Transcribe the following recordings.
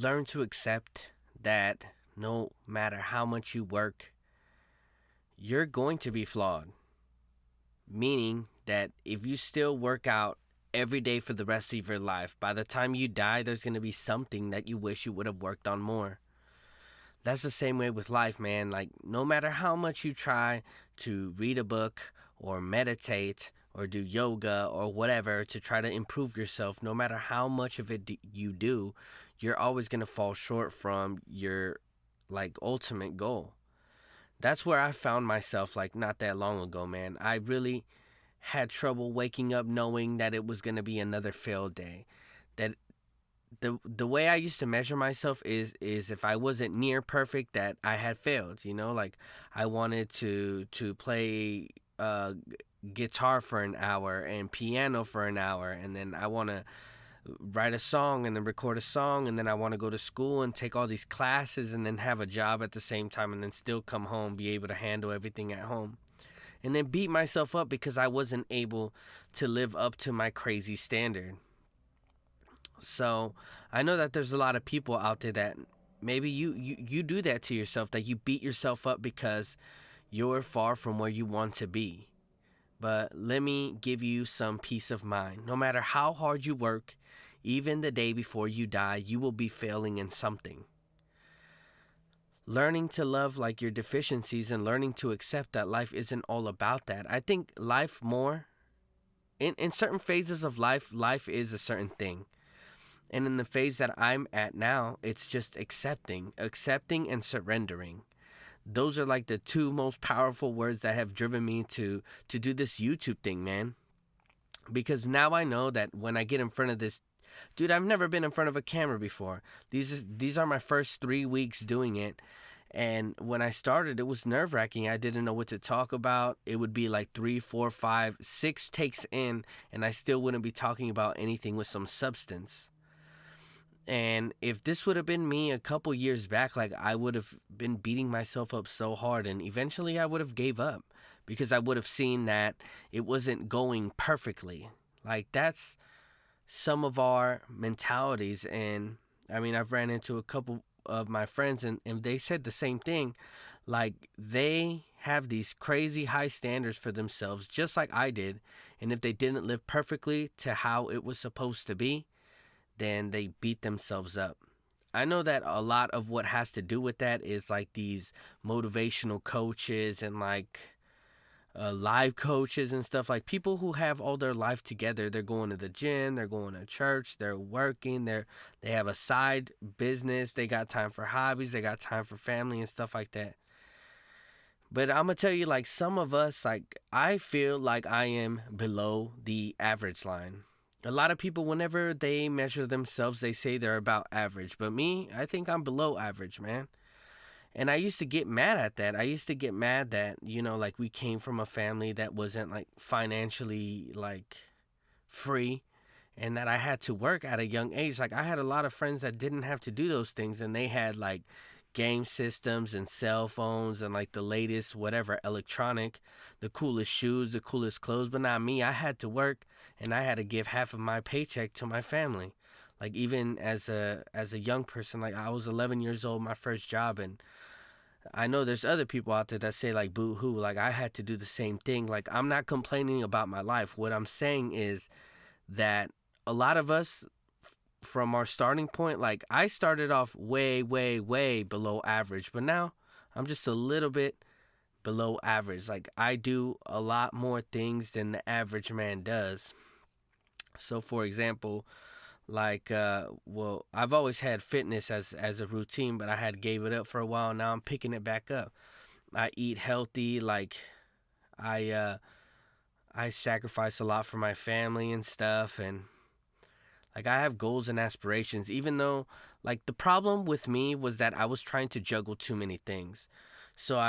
learn to accept that no matter how much you work, you're going to be flawed. Meaning that if you still work out every day for the rest of your life, by the time you die, there's going to be something that you wish you would have worked on more. That's the same way with life, man. Like, no matter how much you try to read a book or meditate or do yoga or whatever to try to improve yourself, no matter how much of it you do, you're always going to fall short from your like ultimate goal. That's where I found myself like not that long ago, man. I really had trouble waking up knowing that it was going to be another failed day. That the way I used to measure myself is if I wasn't near perfect, that I had failed. Like I wanted to play guitar for an hour and piano for an hour, and then I want to write a song and then record a song, and then I want to go to school and take all these classes and then have a job at the same time, and then still come home, be able to handle everything at home, and then beat myself up because I wasn't able to live up to my crazy standard. So I know that there's a lot of people out there that maybe you do that to yourself, that you beat yourself up because you're far from where you want to be. But let me give you some peace of mind. No matter how hard you work, even the day before you die, you will be failing in something. Learning to love like your deficiencies and learning to accept that life isn't all about that. I think life more in certain phases of life is a certain thing. And in the phase that I'm at now, it's just accepting and surrendering. Those are like the two most powerful words that have driven me to do this YouTube thing, man. Because now I know that when I get in front of this, dude, I've never been in front of a camera before. These are my first 3 weeks doing it. And when I started, it was nerve wracking. I didn't know what to talk about. It would be like 3, 4, 5, 6 takes in, and I still wouldn't be talking about anything with some substance. And if this would have been me a couple years back, like I would have been beating myself up so hard, and eventually I would have gave up because I would have seen that it wasn't going perfectly. Like that's some of our mentalities. And I mean, I've ran into a couple of my friends, and they said the same thing. Like they have these crazy high standards for themselves, just like I did. And if they didn't live perfectly to how it was supposed to be, then they beat themselves up. I know that a lot of what has to do with that is like these motivational coaches and like live coaches and stuff, like people who have all their life together. They're going to the gym, they're going to church, they're working, they have a side business, they got time for hobbies, they got time for family and stuff like that. But I'm gonna tell you, like some of us, like I feel like I am below the average line. A lot of people, whenever they measure themselves, they say they're about average. But me, I think I'm below average, man. And I used to get mad at that. I used to get mad that, like we came from a family that wasn't like financially like free, and that I had to work at a young age. Like I had a lot of friends that didn't have to do those things, and they had like game systems and cell phones and like the latest whatever electronic, the coolest shoes, the coolest clothes, but not me. I had to work, and I had to give half of my paycheck to my family. Like even as a young person, like I was 11 years old, my first job, and I know there's other people out there that say like boo hoo, like I had to do the same thing. Like I'm not complaining about my life. What I'm saying is that a lot of us from our starting point, like I started off way, way, way below average, but now I'm just a little bit below average. Like I do a lot more things than the average man does. So for example, like well, I've always had fitness as a routine, but I had gave it up for a while. Now I'm picking it back up. I eat healthy, like I uh I sacrifice a lot for my family and stuff, and like I have goals and aspirations, even though like the problem with me was that I was trying to juggle too many things. So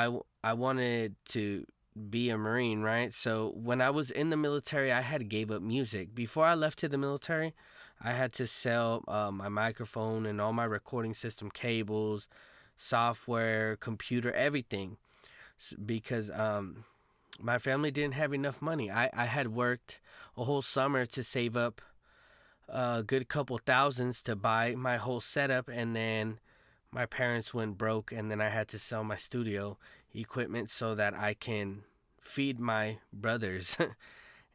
I wanted to be a Marine, right? So when I was in the military, I had gave up music. Before I left to the military, I had to sell my microphone and all my recording system cables, software, computer, everything, because my family didn't have enough money. I had worked a whole summer to save up a good couple thousands to buy my whole setup, and then my parents went broke, and then I had to sell my studio equipment so that I can feed my brothers.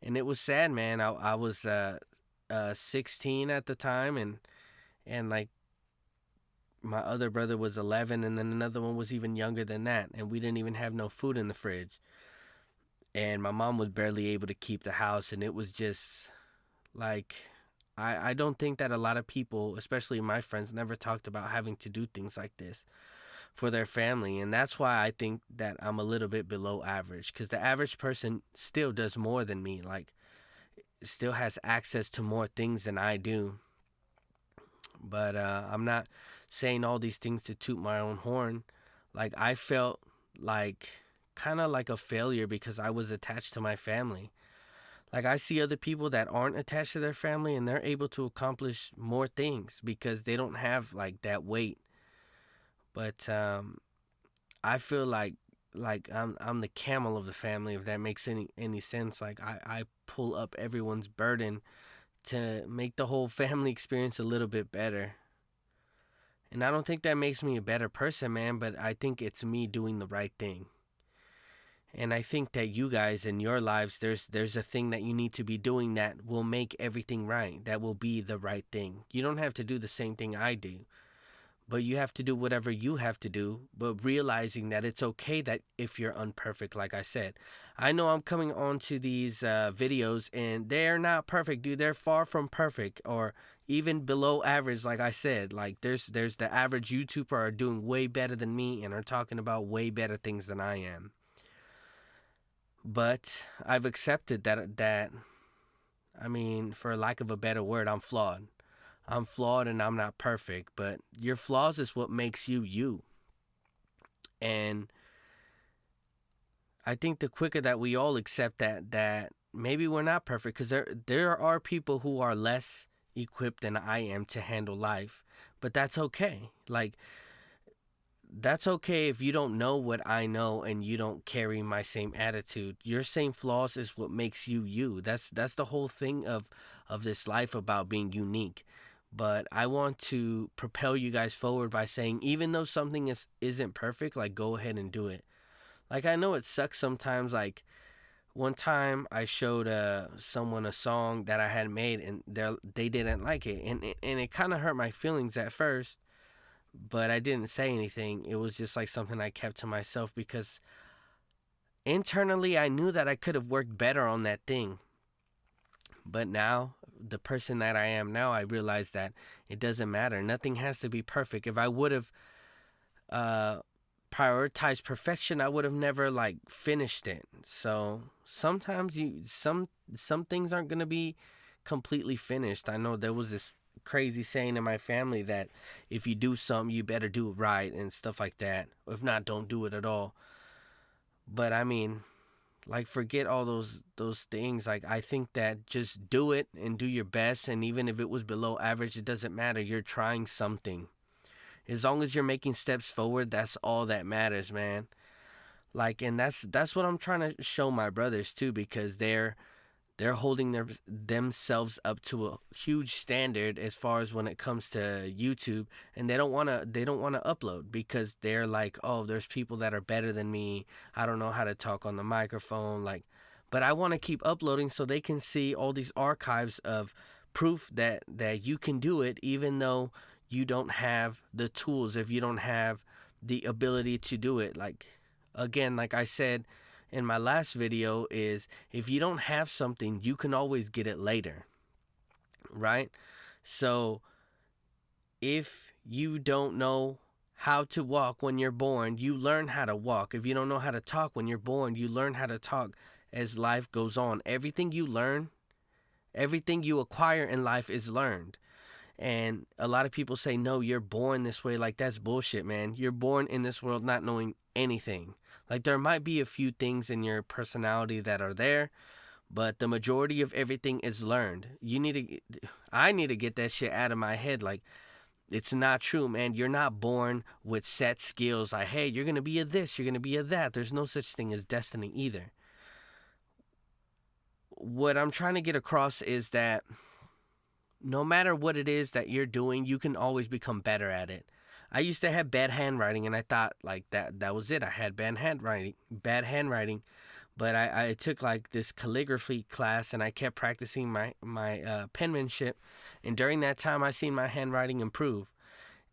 And it was sad, man. I was 16 at the time, and like my other brother was 11, and then another one was even younger than that, and we didn't even have no food in the fridge, and my mom was barely able to keep the house, and it was just like I don't think that a lot of people, especially my friends, never talked about having to do things like this for their family. And that's why I think that I'm a little bit below average, because the average person still does more than me, like still has access to more things than I do. But I'm not saying all these things to toot my own horn. Like, I felt like kind of like a failure because I was attached to my family. Like, I see other people that aren't attached to their family, and they're able to accomplish more things because they don't have like that weight. But I feel like I'm the camel of the family, if that makes any sense. Like, I pull up everyone's burden to make the whole family experience a little bit better. And I don't think that makes me a better person, man, but I think it's me doing the right thing. And I think that you guys in your lives, there's a thing that you need to be doing that will make everything right. That will be the right thing. You don't have to do the same thing I do, but you have to do whatever you have to do, but realizing that it's okay that if you're unperfect, like I said. I know I'm coming on to these videos, and they're not perfect, dude. They're far from perfect, or even below average, like I said. Like, there's the average YouTuber are doing way better than me and are talking about way better things than I am. But I've accepted that I mean, for lack of a better word, I'm flawed. I'm flawed and I'm not perfect, but your flaws is what makes you you. And I think the quicker that we all accept that maybe we're not perfect, because there are people who are less equipped than I am to handle life, but that's okay. Like, that's okay if you don't know what I know and you don't carry my same attitude. Your same flaws is what makes you you. That's the whole thing of this life, about being unique. But I want to propel you guys forward by saying, even though something isn't perfect, like, go ahead and do it. Like, I know it sucks sometimes. Like, one time I showed someone a song that I had made, and they didn't like it, and it kind of hurt my feelings at first, but I didn't say anything. It was just like something I kept to myself, because internally I knew that I could have worked better on that thing. But now, the person that I am now, I realize that it doesn't matter. Nothing has to be perfect. If I would have uh, prioritized perfection, I would have never like finished it. So sometimes some things aren't gonna be completely finished. I know there was this crazy saying in my family that if you do something, you better do it right and stuff like that. If not, don't do it at all. But I mean, like, forget all those things. Like, I think that just do it and do your best, and even if it was below average, it doesn't matter. You're trying something. As long as you're making steps forward, that's all that matters, man. Like, and that's what I'm trying to show my brothers too, because they're holding themselves up to a huge standard as far as when it comes to YouTube, and they don't want to upload because they're like, oh, there's people that are better than me. I don't know how to talk on the microphone, like, but I want to keep uploading so they can see all these archives of proof that you can do it, even though you don't have the tools, if you don't have the ability to do it. Like, again, like I said in my last video, is if you don't have something, you can always get it later, right? So if you don't know how to walk when you're born, you learn how to walk. If you don't know how to talk when you're born, you learn how to talk as life goes on. Everything you learn, everything you acquire in life is learned. And a lot of people say, no, you're born this way. Like, that's bullshit, man. You're born in this world not knowing anything. Like, there might be a few things in your personality that are there, but the majority of everything is learned. I need to get that shit out of my head. Like, it's not true, man. You're not born with set skills. Like, hey, you're going to be a this, you're going to be a that. There's no such thing as destiny either. What I'm trying to get across is that no matter what it is that you're doing, you can always become better at it. I used to have bad handwriting, and I thought like that was it. I had bad handwriting. But I took like this calligraphy class, and I kept practicing my penmanship, and during that time, I seen my handwriting improve.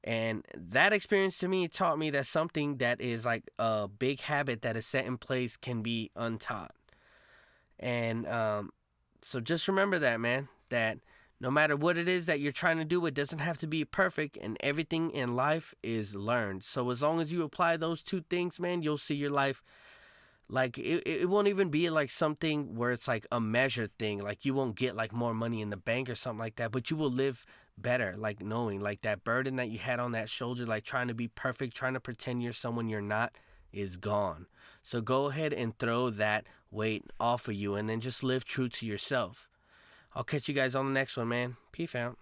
And that experience to me taught me that something that is like a big habit that is set in place can be untaught. And so just remember that, man, that no matter what it is that you're trying to do, it doesn't have to be perfect, and everything in life is learned. So as long as you apply those two things, man, you'll see your life like it won't even be like something where it's like a measured thing. Like you won't get like more money in the bank or something like that, but you will live better, like knowing like that burden that you had on that shoulder, like trying to be perfect, trying to pretend you're someone you're not, is gone. So go ahead and throw that weight off of you, and then just live true to yourself. I'll catch you guys on the next one, man. Peace out.